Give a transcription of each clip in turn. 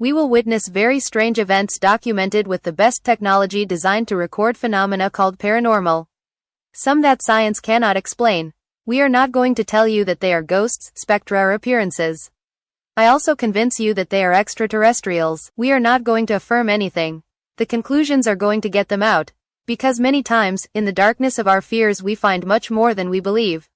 We will witness very strange events documented with the best technology designed to record phenomena called paranormal. Some that science cannot explain. We are not going to tell you that they are ghosts, spectra or appearances. I also convince you that they are extraterrestrials. We are not going to affirm anything. The conclusions are going to get them out. Because many times, in the darkness of our fears we find much more than we believe.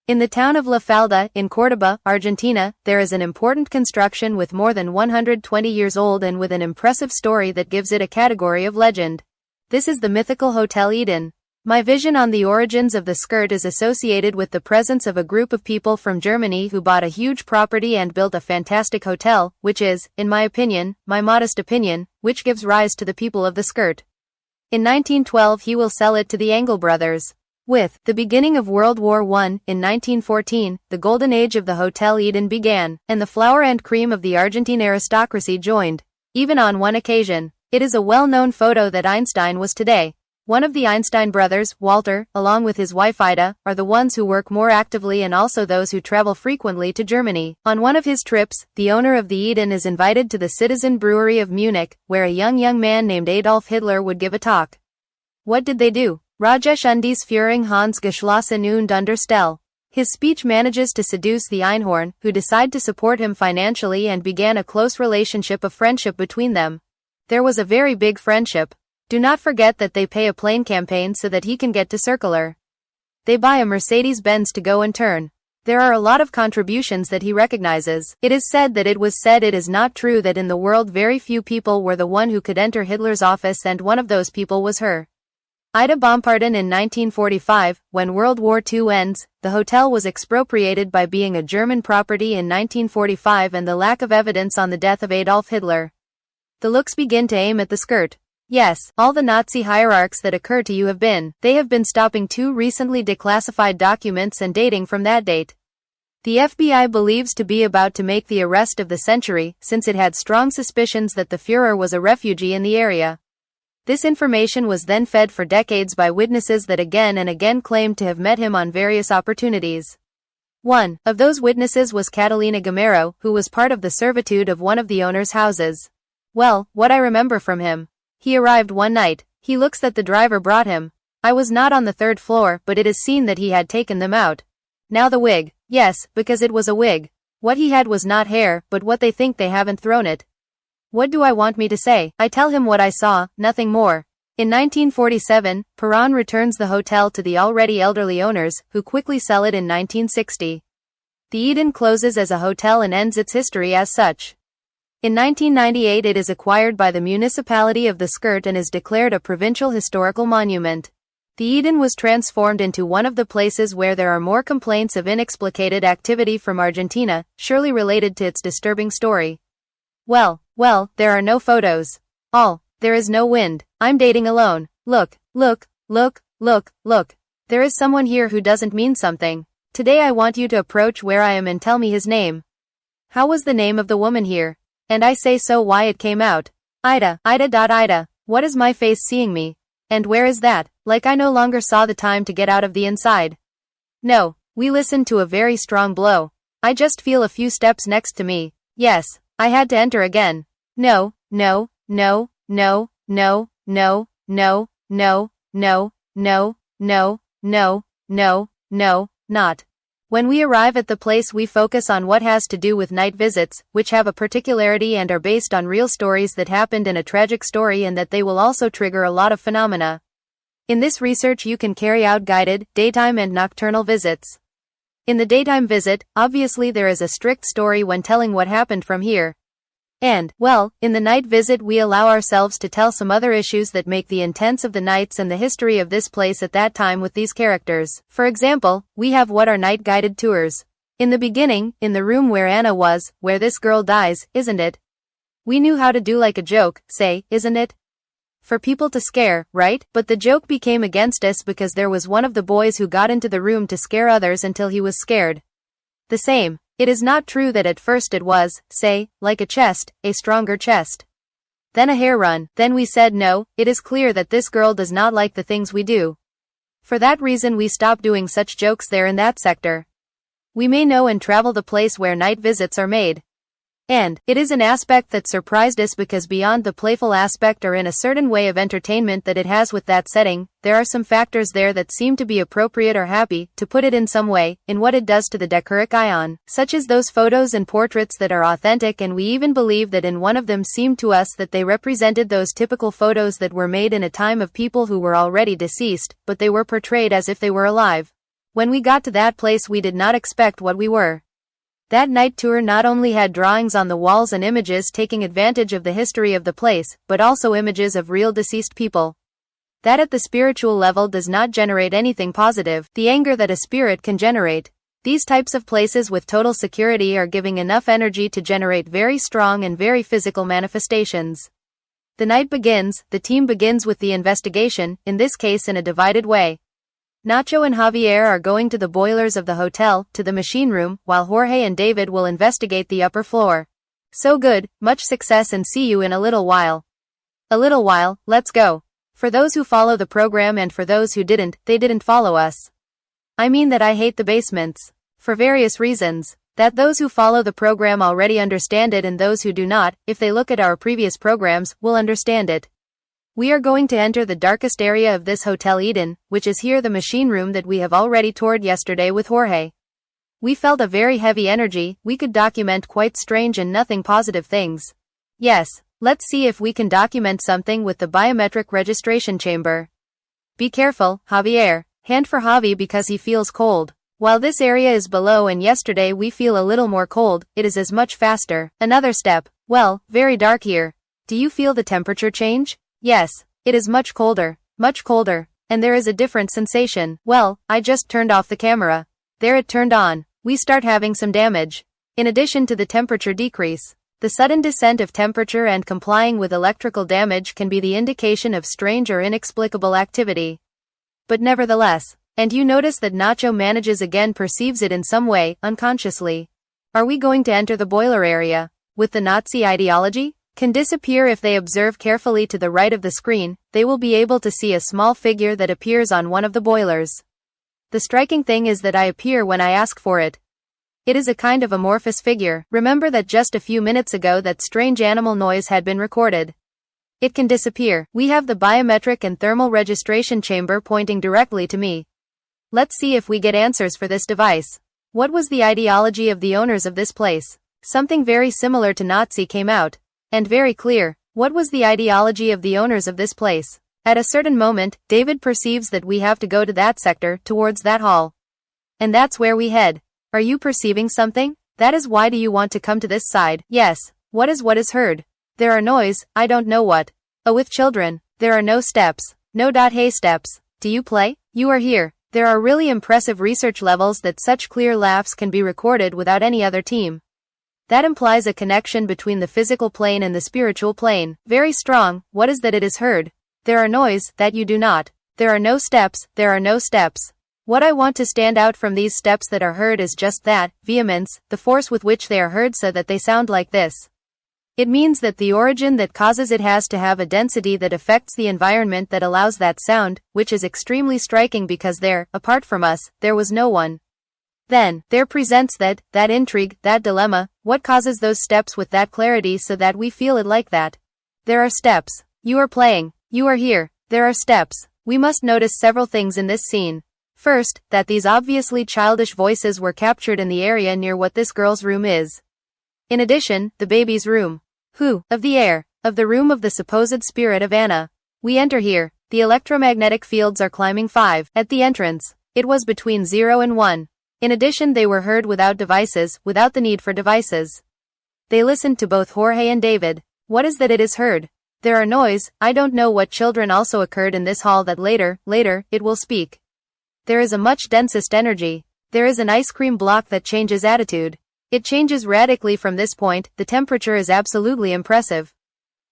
In the town of La Falda, in Córdoba, Argentina, there is an important construction with more than 120 years old and with an impressive story that gives it a category of legend. This is the mythical Hotel Eden. My vision on the origins of the skirt is associated with the presence of a group of people from Germany who bought a huge property and built a fantastic hotel, which is, in my opinion, my modest opinion, which gives rise to the people of the skirt. In 1912 he will sell it to the Engel brothers. With the beginning of World War I, in 1914, the golden age of the Hotel Eden began, and the flower and cream of the Argentine aristocracy joined. Even on one occasion. It is a well-known photo that Einstein was today. One of the Einstein brothers, Walter, along with his wife Ida, are the ones who work more actively and also those who travel frequently to Germany. On one of his trips, the owner of the Eden is invited to the Citizen Brewery of Munich, where a young man named Adolf Hitler would give a talk. What did they do? Rajesh Undi's Führung Hans geschlossen und understell. His speech manages to seduce the Einhorn, who decide to support him financially and began a close relationship of friendship between them. There was a very big friendship. Do not forget that they pay a plane campaign so that he can get to Circular. They buy a Mercedes-Benz to go and turn. There are a lot of contributions that he recognizes. It is said that it was said it is not true that in the world very few people were the one who could enter Hitler's office and one of those people was her. Ida Bomparden in 1945, when World War II ends, the hotel was expropriated by being a German property in 1945 and the lack of evidence on the death of Adolf Hitler. The looks begin to aim at the skirt. Yes, all the Nazi hierarchs that occur to you they have been stopping 2 recently declassified documents and dating from that date. The FBI believes to be about to make the arrest of the century, since it had strong suspicions that the Führer was a refugee in the area. This information was then fed for decades by witnesses that again and again claimed to have met him on various opportunities. One of those witnesses was Catalina Gamero, who was part of the servitude of one of the owner's houses. Well, what I remember from him. He arrived one night. He looks that the driver brought him. I was not on the 3rd floor, but it is seen that he had taken them out. Now the wig. Yes, because it was a wig. What he had was not hair, but what they think they haven't thrown it. What do I want me to say? I tell him what I saw, nothing more. In 1947, Perron returns the hotel to the already elderly owners, who quickly sell it in 1960. The Eden closes as a hotel and ends its history as such. In 1998 it is acquired by the municipality of the Skirt and is declared a provincial historical monument. The Eden was transformed into one of the places where there are more complaints of inexplicated activity from Argentina, surely related to its disturbing story. Well, there are no photos. There is no wind. I'm dating alone. Look. There is someone here who doesn't mean something. Today I want you to approach where I am and tell me his name. How was the name of the woman here? And I say so why it came out. Ida. What is my face seeing me? And where is that? Like I no longer saw the time to get out of the inside. No, we listened to a very strong blow. I just feel a few steps next to me. Yes, I had to enter again. No, not. When we arrive at the place we focus on what has to do with night visits, which have a particularity and are based on real stories that happened in a tragic story and that they will also trigger a lot of phenomena. In this research you can carry out guided, daytime and nocturnal visits. In the daytime visit, obviously there is a strict story when telling what happened from here. And, well, in the night visit we allow ourselves to tell some other issues that make the intense of the nights and the history of this place at that time with these characters. For example, we have what are night guided tours. In the beginning, in the room where Anna was, where this girl dies, isn't it? We knew how to do like a joke, say, isn't it? For people to scare, right? But the joke became against us because there was one of the boys who got into the room to scare others until he was scared. The same. It is not true that at first it was, say, like a chest, a stronger chest. Then a hair run, then we said no, it is clear that this girl does not like the things we do. For that reason we stopped doing such jokes there in that sector. We may know and travel the place where night visits are made. And it is an aspect that surprised us because beyond the playful aspect or in a certain way of entertainment that it has with that setting, there are some factors there that seem to be appropriate or happy, to put it in some way, in what it does to the decoric ion, such as those photos and portraits that are authentic, and we even believe that in one of them seemed to us that they represented those typical photos that were made in a time of people who were already deceased, but they were portrayed as if they were alive. When we got to that place we did not expect what we were. That night tour not only had drawings on the walls and images taking advantage of the history of the place, but also images of real deceased people. That at the spiritual level does not generate anything positive, the anger that a spirit can generate. These types of places with total security are giving enough energy to generate very strong and very physical manifestations. The night begins, the team begins with the investigation, in this case in a divided way. Nacho and Javier are going to the boilers of the hotel, to the machine room, while Jorge and David will investigate the upper floor. So good, much success, and see you in a little while. A little while, let's go. For those who follow the program and for those who didn't, they didn't follow us. I mean that I hate the basements. For various reasons. That those who follow the program already understand it, and those who do not, if they look at our previous programs, will understand it. We are going to enter the darkest area of this Hotel Eden, which is here the machine room that we have already toured yesterday with Jorge. We felt a very heavy energy, we could document quite strange and nothing positive things. Yes, let's see if we can document something with the biometric registration chamber. Be careful, Javier. Hand for Javi because he feels cold. While this area is below and yesterday we feel a little more cold, it is as much faster. Another step. Well, very dark here. Do you feel the temperature change? Yes, it is much colder, and there is a different sensation. Well, I just turned off the camera. There it turned on. We start having some damage. In addition to the temperature decrease, the sudden descent of temperature and complying with electrical damage can be the indication of strange or inexplicable activity. But nevertheless, and you notice that Nacho manages again, perceives it in some way, unconsciously. Are we going to enter the boiler area? With the Nazi ideology? Can disappear if they observe carefully to the right of the screen, they will be able to see a small figure that appears on one of the boilers. The striking thing is that I appear when I ask for it. It is a kind of amorphous figure. Remember that just a few minutes ago that strange animal noise had been recorded. It can disappear. We have the biometric and thermal registration chamber pointing directly to me. Let's see if we get answers for this device. What was the ideology of the owners of this place? Something very similar to Nazi came out. And very clear. What was the ideology of the owners of this place? At a certain moment, David perceives that we have to go to that sector, towards that hall. And that's where we head. Are you perceiving something? That is why do you want to come to this side? Yes. What is heard? There are noise, I don't know what. Oh, with children. There are no steps. No. Hey steps. Do you play? You are here. There are really impressive research levels that such clear laughs can be recorded without any other team. That implies a connection between the physical plane and the spiritual plane. Very strong. What is that it is heard? There are noise, that you do not. There are no steps, there are no steps. What I want to stand out from these steps that are heard is just that, vehemence, the force with which they are heard so that they sound like this. It means that the origin that causes it has to have a density that affects the environment that allows that sound, which is extremely striking because there, apart from us, there was no one. Then, there presents that intrigue, that dilemma. What causes those steps with that clarity so that we feel it like that? There are steps. You are playing. You are here. There are steps. We must notice several things in this scene. First, that these obviously childish voices were captured in the area near what this girl's room is. In addition, the baby's room. Who? Of the air. Of the room of the supposed spirit of Anna. We enter here. The electromagnetic fields are climbing 5. At the entrance. It was between 0 and 1. In addition, they were heard without devices, without the need for devices. They listened to both Jorge and David. What is that it is heard? There are noise, I don't know what children also occurred in this hall that later, it will speak. There is a much densest energy. There is an ice cream block that changes attitude. It changes radically from this point, the temperature is absolutely impressive.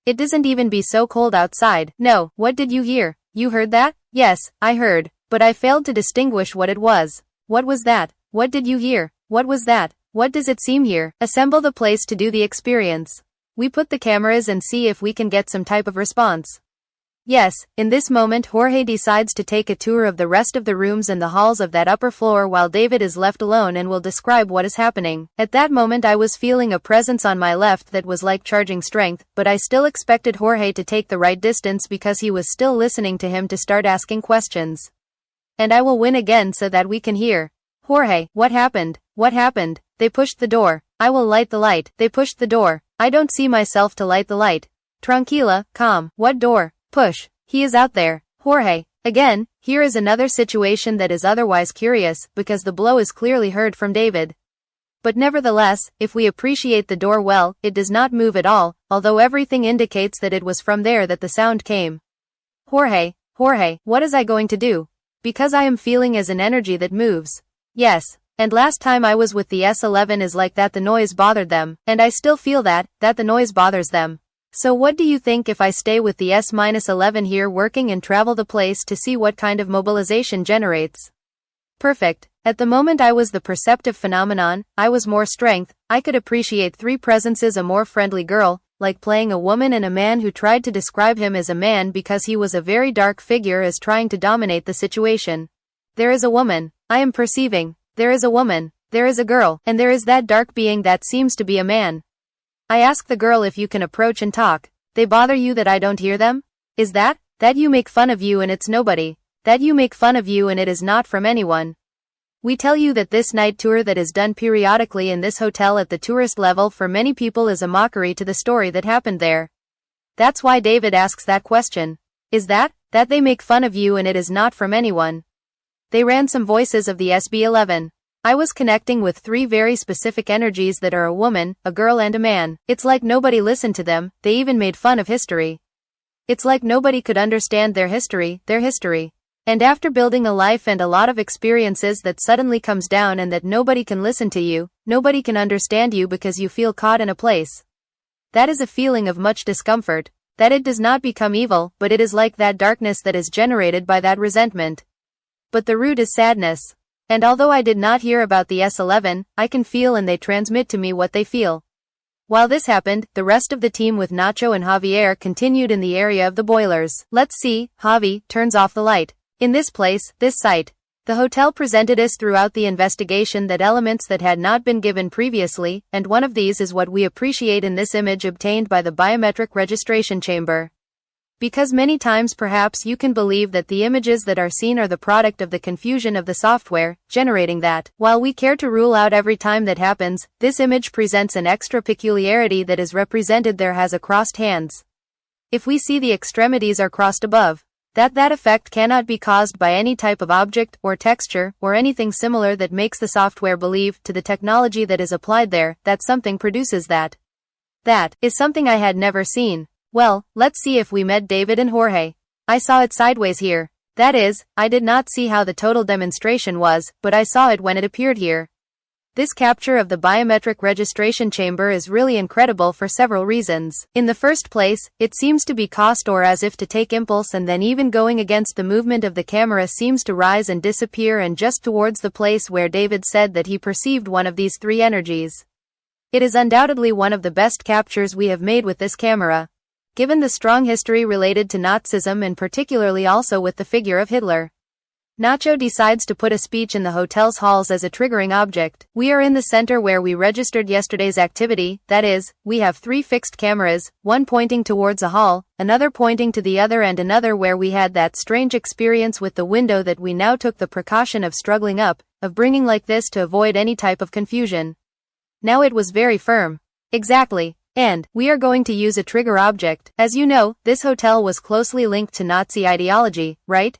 It doesn't even be so cold outside. No, what did you hear? You heard that? Yes, I heard, but I failed to distinguish what it was. What was that? What did you hear? What was that? What does it seem here? Assemble the place to do the experience. We put the cameras and see if we can get some type of response. Yes, in this moment Jorge decides to take a tour of the rest of the rooms and the halls of that upper floor while David is left alone and will describe what is happening. At that moment I was feeling a presence on my left that was like charging strength, but I still expected Jorge to take the right distance because he was still listening to him to start asking questions. And I will win again so that we can hear. Jorge, what happened? What happened? They pushed the door. I will light the light. They pushed the door. I don't see myself to light the light. Tranquila, calm. What door? Push. He is out there. Jorge. Again, here is another situation that is otherwise curious, because the blow is clearly heard from David. But nevertheless, if we appreciate the door well, it does not move at all, although everything indicates that it was from there that the sound came. Jorge, what is I going to do? Because I am feeling as an energy that moves. Yes. And last time I was with the S11 is like that the noise bothered them, and I still feel that the noise bothers them. So what do you think if I stay with the S-11 here working and travel the place to see what kind of mobilization generates? Perfect. At the moment I was the perceptive phenomenon, I was more strength, I could appreciate three presences, a more friendly girl, like playing a woman, and a man who tried to describe him as a man because he was a very dark figure as trying to dominate the situation. There is a woman. I am perceiving. There is a woman. There is a girl. And there is that dark being that seems to be a man. I ask the girl if you can approach and talk. They bother you that I don't hear them? Is that you make fun of you and it's nobody? That you make fun of you and it is not from anyone? We tell you that this night tour that is done periodically in this hotel at the tourist level for many people is a mockery to the story that happened there. That's why David asks that question. Is that they make fun of you and it is not from anyone? They ran some voices of the SB11. I was connecting with three very specific energies that are a woman, a girl and a man. It's like nobody listened to them, they even made fun of history. It's like nobody could understand their history. And after building a life and a lot of experiences that suddenly comes down and that nobody can listen to you, nobody can understand you because you feel caught in a place. That is a feeling of much discomfort. That it does not become evil, but it is like that darkness that is generated by that resentment. But the root is sadness. And although I did not hear about the S11, I can feel and they transmit to me what they feel. While this happened, the rest of the team with Nacho and Javier continued in the area of the boilers. Let's see, Javi turns off the light. In this place, this site, the hotel presented us throughout the investigation that elements that had not been given previously, and one of these is what we appreciate in this image obtained by the biometric registration chamber. Because many times perhaps you can believe that the images that are seen are the product of the confusion of the software generating that. While we care to rule out every time that happens, this image presents an extra peculiarity that is represented there has a crossed hands. If we see the extremities are crossed above, that effect cannot be caused by any type of object or texture or anything similar that makes the software believe to the technology that is applied there that something produces that. That is something I had never seen. Well, let's see if we met David and Jorge. I saw it sideways here. That is, I did not see how the total demonstration was, but I saw it when it appeared here. This capture of the biometric registration chamber is really incredible for several reasons. In the first place, it seems to be caused or as if to take impulse and then even going against the movement of the camera seems to rise and disappear and just towards the place where David said that he perceived one of these three energies. It is undoubtedly one of the best captures we have made with this camera. Given the strong history related to Nazism and particularly also with the figure of Hitler. Nacho decides to put a speech in the hotel's halls as a triggering object. We are in the center where we registered yesterday's activity, that is, we have three fixed cameras, one pointing towards a hall, another pointing to the other and another where we had that strange experience with the window that we now took the precaution of struggling up, of bringing like this to avoid any type of confusion. Now it was very firm. Exactly. And we are going to use a trigger object. As you know, this hotel was closely linked to Nazi ideology, right?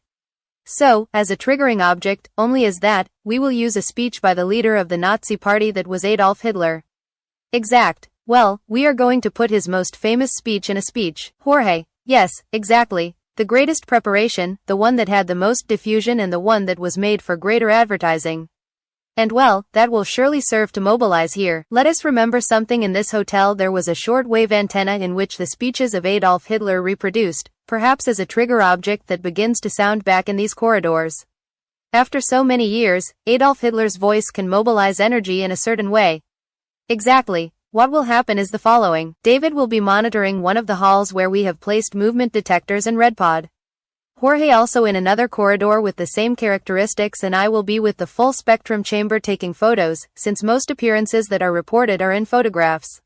So, as a triggering object, only as that, we will use a speech by the leader of the Nazi party that was Adolf Hitler. Exact. Well, we are going to put his most famous speech in a speech. Jorge. Yes, exactly. The greatest preparation, the one that had the most diffusion and the one that was made for greater advertising. And well, that will surely serve to mobilize here. Let us remember something: in this hotel there was a short-wave antenna in which the speeches of Adolf Hitler reproduced, perhaps as a trigger object that begins to sound back in these corridors. After so many years, Adolf Hitler's voice can mobilize energy in a certain way. Exactly. What will happen is the following. David will be monitoring one of the halls where we have placed movement detectors and RedPod. Jorge also in another corridor with the same characteristics, and I will be with the full spectrum chamber taking photos, since most appearances that are reported are in photographs.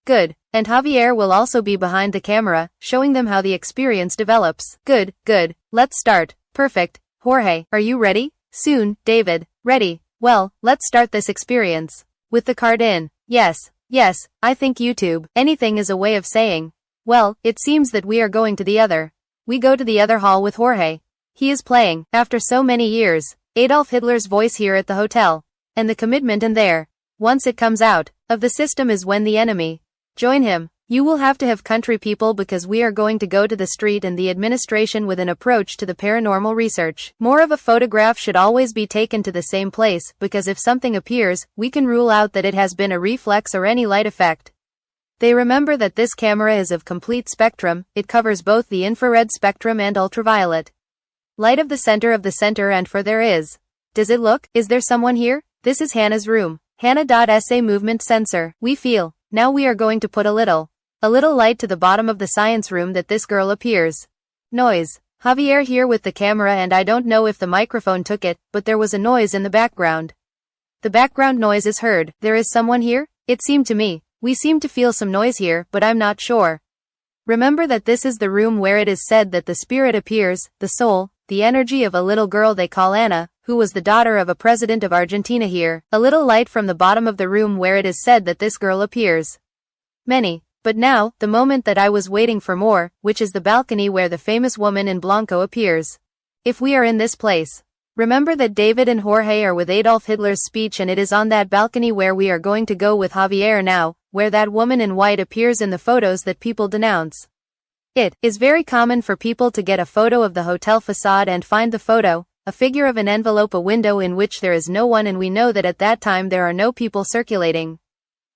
Good. And Javier will also be behind the camera, showing them how the experience develops. Good, good. Let's start. Perfect. Jorge, are you ready? Soon, David. Ready. Well, let's start this experience. With the card in. Yes, yes, I think YouTube. Anything is a way of saying. Well, it seems that we are going to the other. We go to the other hall with Jorge. He is playing, after so many years, Adolf Hitler's voice here at the hotel. And the commitment in there, once it comes out, of the system is when the enemy. Join him. You will have to have country people because we are going to go to the street and the administration with an approach to the paranormal research. More of a photograph should always be taken to the same place because if something appears, we can rule out that it has been a reflex or any light effect. They remember that this camera is of complete spectrum, it covers both the infrared spectrum and ultraviolet light of the center and for there is. Does it look? Is there someone here? This is Hannah's room. Hannah.sa movement sensor. We feel. Now we are going to put a little light to the bottom of the science room that this girl appears. Noise. Javier here with the camera and I don't know if the microphone took it, but there was a noise in the background. The background noise is heard. There is someone here? It seemed to me. We seem to feel some noise here, but I'm not sure. Remember that this is the room where it is said that the spirit appears, the soul, the energy of a little girl they call Anna, who was the daughter of a president of Argentina here. A little light from the bottom of the room where it is said that this girl appears. Many. But now, the moment that I was waiting for more, which is the balcony where the famous woman in Blanco appears. If we are in this place. Remember that David and Jorge are with Adolf Hitler's speech and it is on that balcony where we are going to go with Javier now, where that woman in white appears in the photos that people denounce. It is very common for people to get a photo of the hotel facade and find the photo, a figure of an envelope, a window in which there is no one, and we know that at that time there are no people circulating.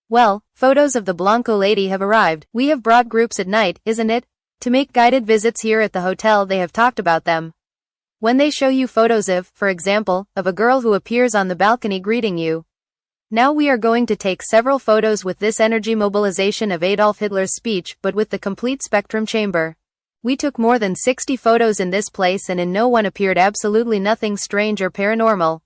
Well, photos of the Blanco lady have arrived. We have brought groups at night, isn't it? To make guided visits here at the hotel. They have talked about them. When they show you photos of, for example, of a girl who appears on the balcony greeting you. Now we are going to take several photos with this energy mobilization of Adolf Hitler's speech, but with the complete spectrum chamber. We took more than 60 photos in this place and in no one appeared absolutely nothing strange or paranormal.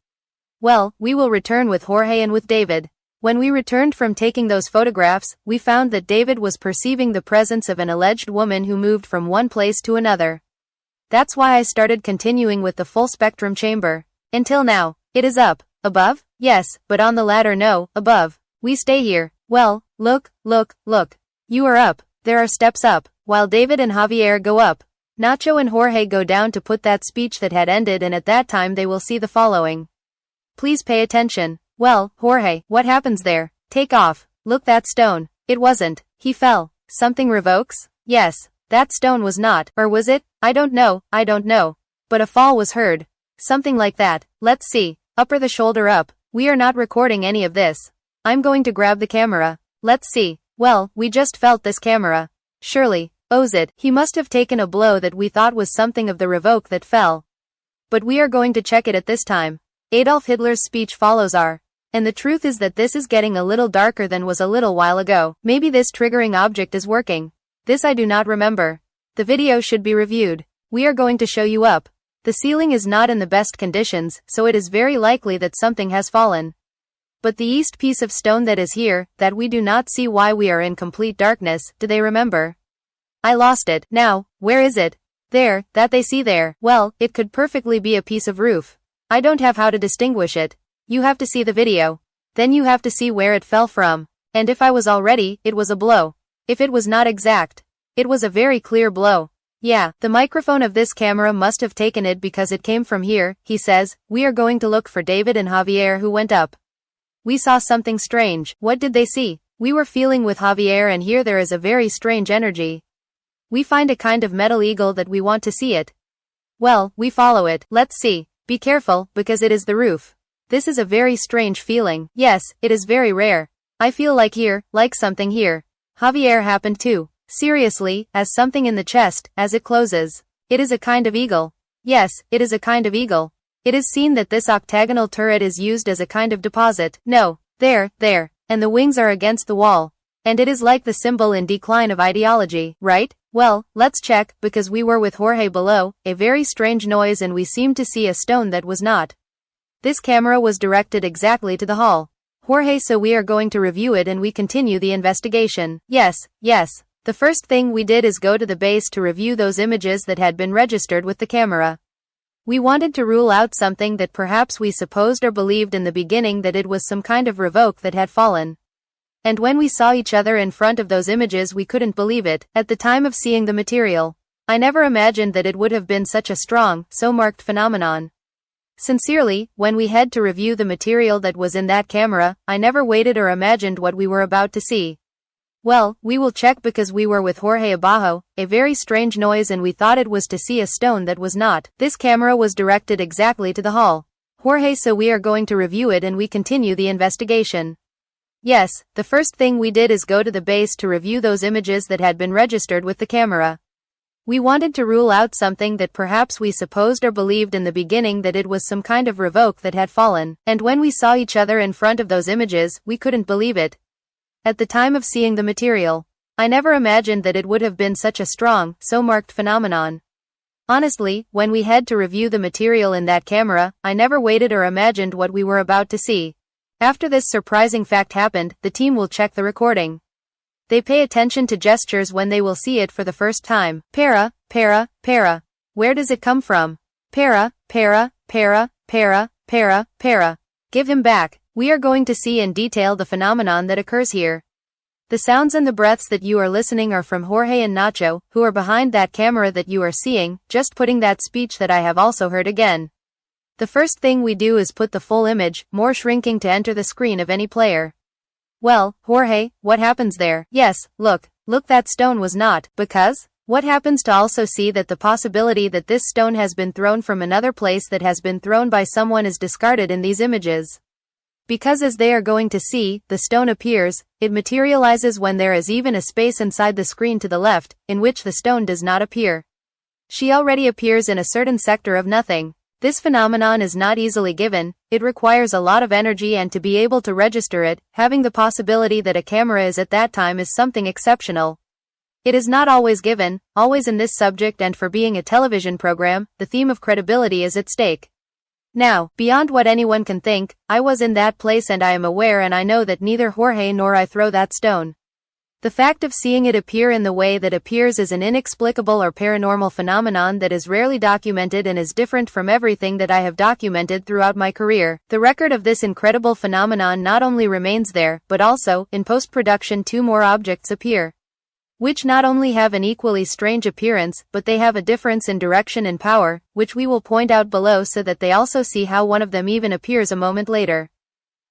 Well, we will return with Jorge and with David. When we returned from taking those photographs, we found that David was perceiving the presence of an alleged woman who moved from one place to another. That's why I started continuing with the full spectrum chamber. Until now. It is up. Above? Yes, but on the ladder no, above. We stay here. Well, look, look, look. You are up. There are steps up, while David and Javier go up. Nacho and Jorge go down to put that speech that had ended, and at that time they will see the following. Please pay attention. Well, Jorge, what happens there? Take off. Look, that stone. It wasn't. He fell. Something revokes? Yes. That stone was not, or was it? I don't know. But a fall was heard. Something like that. Let's see. Upper the shoulder up. We are not recording any of this. I'm going to grab the camera. Let's see. Well, we just felt this camera. Surely. Owes it. He must have taken a blow that we thought was something of the revoke that fell. But we are going to check it at this time. Adolf Hitler's speech follows our. And the truth is that this is getting a little darker than was a little while ago. Maybe this triggering object is working. This I do not remember. The video should be reviewed. We are going to show you up. The ceiling is not in the best conditions, so it is very likely that something has fallen. But the east piece of stone that is here, that we do not see why we are in complete darkness, do they remember? I lost it. Now, where is it? There, that they see there. Well, it could perfectly be a piece of roof. I don't have how to distinguish it. You have to see the video. Then you have to see where it fell from. And if I was already, it was a blow. If it was not exact. It was a very clear blow. Yeah, the microphone of this camera must have taken it because it came from here, he says. We are going to look for David and Javier who went up. We saw something strange. What did they see? We were feeling with Javier and here there is a very strange energy. We find a kind of metal eagle that we want to see it. Well, we follow it. Let's see. Be careful, because it is the roof. This is a very strange feeling. Yes, it is very rare. I feel like here, like something here. Javier happened too. Seriously, as something in the chest, as it closes. It is a kind of eagle. Yes, it is a kind of eagle. It is seen that this octagonal turret is used as a kind of deposit. No, there, and the wings are against the wall. And it is like the symbol in decline of ideology, right? Well, let's check, because we were with Jorge below, a very strange noise and we seemed to see a stone that was not. This camera was directed exactly to the hall. Jorge, so we are going to review it and we continue the investigation. Yes. The first thing we did is go to the base to review those images that had been registered with the camera. We wanted to rule out something that perhaps we supposed or believed in the beginning, that it was some kind of revoke that had fallen. And when we saw each other in front of those images, we couldn't believe it. At the time of seeing the material, I never imagined that it would have been such a strong, so marked phenomenon. Sincerely, when we had to review the material that was in that camera, I never waited or imagined what we were about to see. Well, we will check, because we were with Jorge abajo, a very strange noise and we thought it was to see a stone that was not. This camera was directed exactly to the hall. Jorge, so we are going to review it and we continue the investigation. Yes, the first thing we did is go to the base to review those images that had been registered with the camera. We wanted to rule out something that perhaps we supposed or believed in the beginning, that it was some kind of revoke that had fallen. And when we saw each other in front of those images, we couldn't believe it. At the time of seeing the material, I never imagined that it would have been such a strong, so marked phenomenon. Honestly, when we had to review the material in that camera, I never waited or imagined what we were about to see. After this surprising fact happened, the team will check the recording. They pay attention to gestures when they will see it for the first time. Para. Where does it come from? Para. Give him back. We are going to see in detail the phenomenon that occurs here. The sounds and the breaths that you are listening are from Jorge and Nacho, who are behind that camera that you are seeing, just putting that speech that I have also heard again. The first thing we do is put the full image, more shrinking to enter the screen of any player. Well, Jorge, what happens there? Yes, look, that stone was not, because? What happens to also see that the possibility that this stone has been thrown from another place, that has been thrown by someone, is discarded in these images. Because as they are going to see, the stone appears, it materializes when there is even a space inside the screen to the left, in which the stone does not appear. She already appears in a certain sector of nothing. This phenomenon is not easily given, it requires a lot of energy, and to be able to register it, having the possibility that a camera is at that time, is something exceptional. It is not always given, always in this subject, and for being a television program, the theme of credibility is at stake. Now, beyond what anyone can think, I was in that place and I am aware and I know that neither Jorge nor I throw that stone. The fact of seeing it appear in the way that appears is an inexplicable or paranormal phenomenon that is rarely documented and is different from everything that I have documented throughout my career. The record of this incredible phenomenon not only remains there, but also, in post-production, 2 more objects appear, which not only have an equally strange appearance, but they have a difference in direction and power, which we will point out below so that they also see how one of them even appears a moment later.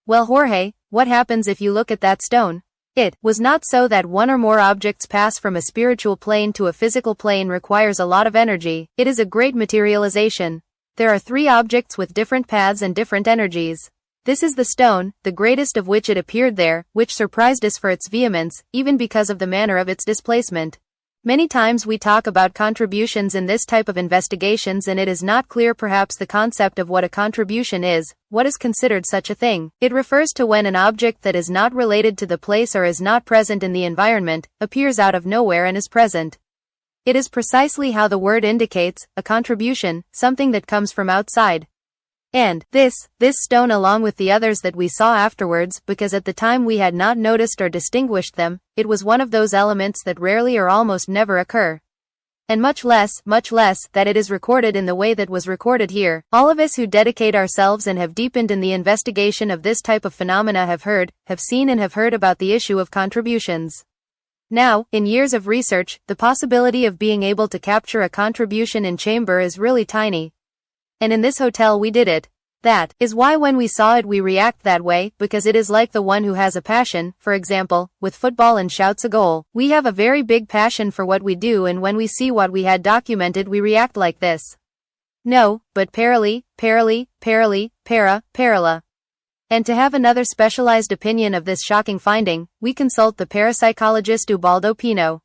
Well, Jorge, what happens if you look at that stone? It was not so that one or more objects pass from a spiritual plane to a physical plane requires a lot of energy. It is a great materialization. There are 3 objects with different paths and different energies. This is the stone, the greatest of which it appeared there, which surprised us for its vehemence, even because of the manner of its displacement. Many times we talk about contributions in this type of investigations, and it is not clear perhaps the concept of what a contribution is. What is considered such a thing? It refers to when an object that is not related to the place or is not present in the environment, appears out of nowhere and is present. It is precisely how the word indicates, a contribution, something that comes from outside. And this stone, along with the others that we saw afterwards, because at the time we had not noticed or distinguished them, it was one of those elements that rarely or almost never occur. And much less that it is recorded in the way that was recorded here. All of us who dedicate ourselves and have deepened in the investigation of this type of phenomena have heard, have seen and have heard about the issue of contributions. Now, in years of research, the possibility of being able to capture a contribution in chamber is really tiny. And in this hotel we did it. That is why when we saw it we react that way, because it is like the one who has a passion, for example, with football and shouts a goal. We have a very big passion for what we do, and when we see what we had documented we react like this. No, but parala. And to have another specialized opinion of this shocking finding, we consult the parapsychologist Ubaldo Pino.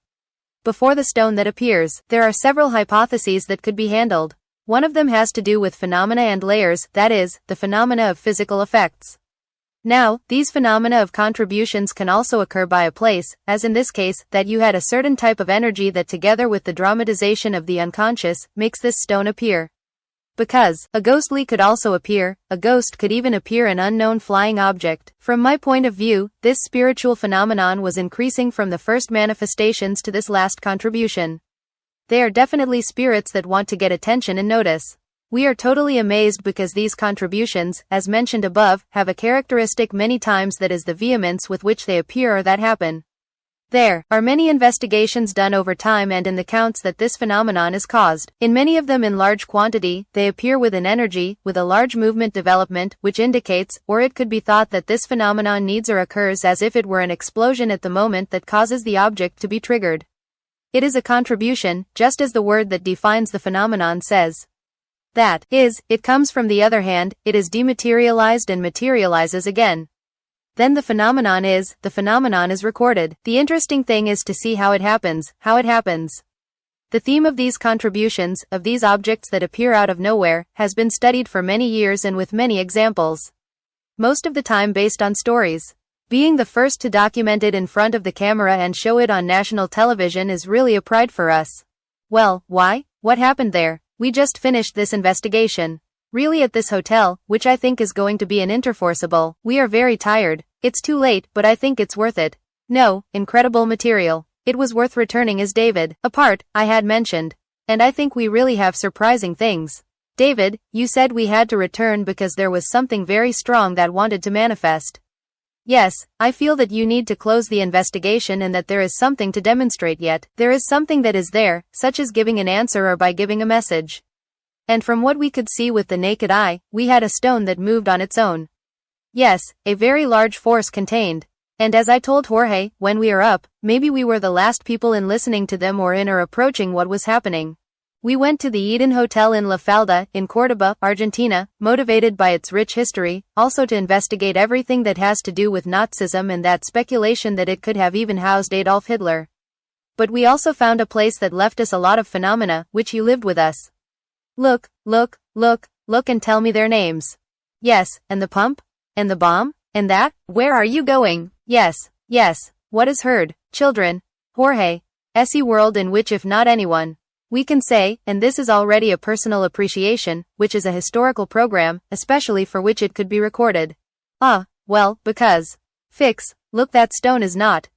Before the stone that appears, there are several hypotheses that could be handled. One of them has to do with phenomena and layers, that is, the phenomena of physical effects. Now, these phenomena of contributions can also occur by a place, as in this case, that you had a certain type of energy that together with the dramatization of the unconscious, makes this stone appear. Because, a ghostly could also appear, a ghost could even appear an unknown flying object. From my point of view, this spiritual phenomenon was increasing from the first manifestations to this last contribution. They are definitely spirits that want to get attention and notice. We are totally amazed because these contributions, as mentioned above, have a characteristic many times that is the vehemence with which they appear or that happen. There are many investigations done over time and in the counts that this phenomenon is caused. In many of them in large quantity, they appear with an energy, with a large movement development, which indicates, or it could be thought that this phenomenon needs or occurs as if it were an explosion at the moment that causes the object to be triggered. It is a contribution, just as the word that defines the phenomenon says. That is, it comes from the other hand, it is dematerialized and materializes again. Then the phenomenon is recorded. The interesting thing is to see how it happens. The theme of these contributions, of these objects that appear out of nowhere, has been studied for many years and with many examples. Most of the time based on stories. Being the first to document it in front of the camera and show it on national television is really a pride for us. Well, why? What happened there? We just finished this investigation. Really at this hotel, which I think is going to be an interforceable. We are very tired. It's too late, but I think it's worth it. No, incredible material. It was worth returning as David, apart, I had mentioned. And I think we really have surprising things. David, you said we had to return because there was something very strong that wanted to manifest. Yes, I feel that you need to close the investigation and that there is something to demonstrate yet. There is something that is there, such as giving an answer or by giving a message. And from what we could see with the naked eye, we had a stone that moved on its own. Yes, a very large force contained. And as I told Jorge, when we are up, maybe we were the last people in listening to them or in or approaching what was happening. We went to the Eden Hotel in La Falda, in Córdoba, Argentina, motivated by its rich history, also to investigate everything that has to do with Nazism and that speculation that it could have even housed Adolf Hitler. But we also found a place that left us a lot of phenomena, which you lived with us. Look and tell me their names. Yes, and the pump? And the bomb? And that? Where are you going? Yes. What is heard? Children. Jorge. SE world in which if not anyone. We can say, and this is already a personal appreciation, which is a historical program, especially for which it could be recorded. Well, because. Fix, look that stone is not.